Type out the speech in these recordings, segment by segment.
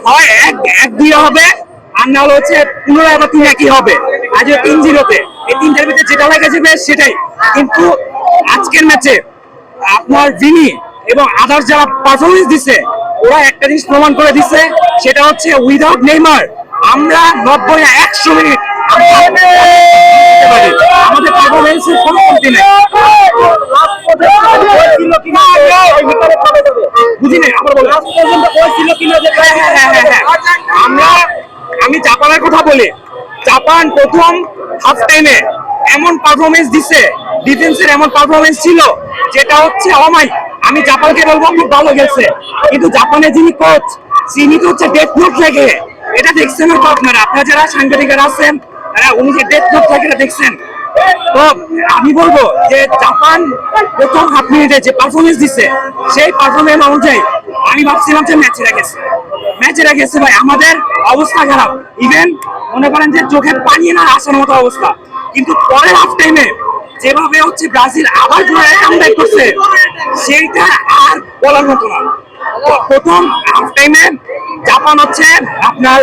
হয় এক এক দুই হবে, আর না হলে হচ্ছে পুনরায় আবার 3-1 হবে। আজ 3-0-তে এই তিনটার ভিতরে যেটা লেগে যাবে সেটাই। কিন্তু আজকের ম্যাচে আপনার ভিনি এবং আদার্স যারা পারফরমেন্স দিচ্ছে, ওরা একটা জিনিস প্রমাণ করে দিচ্ছে, সেটা হচ্ছে উইদাউট নেইমার আমরা 90 না 100 মিনিট আমাদের পারফরমেন্সের কোনো কমতি নেই। বুঝি নাই আবার বলো। আমি জাপানের কথা বলি, জাপান প্রথম হাফ টাইমে এমন পারফরমেন্স দিছে, ডিফেন্সের এমন পারফরমেন্স ছিল যেটা হচ্ছে অমাই। আমি জাপানকে বলবো খুব ভালো গেছে, কিন্তু জাপানের যিনি কোচ তিনি তো হচ্ছে ডেথ নোট লেগে, এটা দেখছেন তো আপনারা যারা সাংবাদিকরা আছেন, উনি যে ডেথ নোট লেগে দেখছেন। তো আমি বলবো যে জাপান প্রথম হাফ মিনিটে যে পারফরমেন্স দিচ্ছে, সেই পারফরমেন্স অনুযায়ী আমি ভাবছিলাম যে ম্যাচে গেছে ভাই, আমাদের অবস্থা খারাপ। ইভেন মনে করেন যে চোখে পানি না আসার মতো অবস্থা। কিন্তু পরের হাফ টাইমে যেভাবে হচ্ছে ব্রাজিল আবার কামব্যাক করছে, সেইটা আর বলার মতো না। প্রথম হাফ টাইমে জাপান হচ্ছে আপনার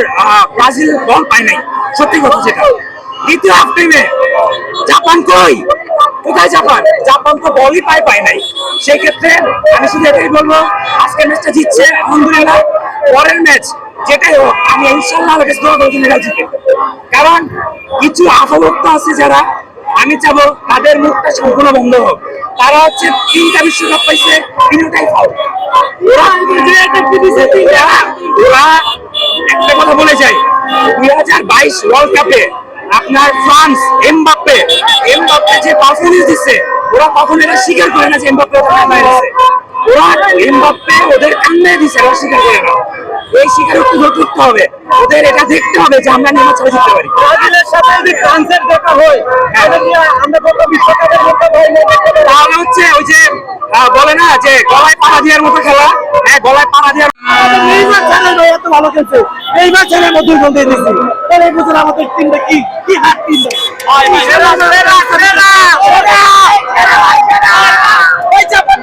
ব্রাজিল বল পায় নাই, সত্যি কথা যেটা। দ্বিতীয় হাফ টাইমে জাপান কোথায় জাপান তো বলই পায় নাই। সেই ক্ষেত্রে আমি শুধু এটাই বলবো, আজকের ম্যাচটা জিতছে আলহামদুলিল্লাহ। পরের ম্যাচ যেটাই হোক আমি ইনশাল্লাহ জিতে, কারণ কিছু আফাভক্ত আছে যারা, আমি চাবো তাদের মুখটা সম্পূর্ণ বন্ধ হোক। তারা হচ্ছে 3টা বিশ্বকাপ পাইছে, 3টাই ফাউল। ওরা একটা কথা বলে যায়, 2022 ওয়ার্ল্ড কাপে আপনার ফ্রান্স এমবাপ্পে যে পারফরমেন্স দিচ্ছে, ওরা কখন এটা স্বীকার করে না যে এমবাপ্পে ওরা এমবাপ্পে ওদের কান্নায় দিচ্ছে, ওরা স্বীকার করে না। এই স্বীকারোক্তি করতে হবে, ওদের এটা দেখতে হবে যে আমরা নেমে চলে যেতে পারি। ব্রাজিলের সাথে যদি ফ্রান্সের দেখা হয়, আমরা কত বিশ্বকাপের মতো তাহলে হচ্ছে ওই যে বলে না যে গলায় পাড়া দেওয়ার মতো খেলা, গলায় পাড়া দেওয়ার। নেইমার ছাড়া এত ভালো খেলছে, নেইমার ছাড়া মধ্যে বলতে দিয়েছি, তাহলে এই বছর আমাদের টিমটা কি হাত টিম ওই জাপান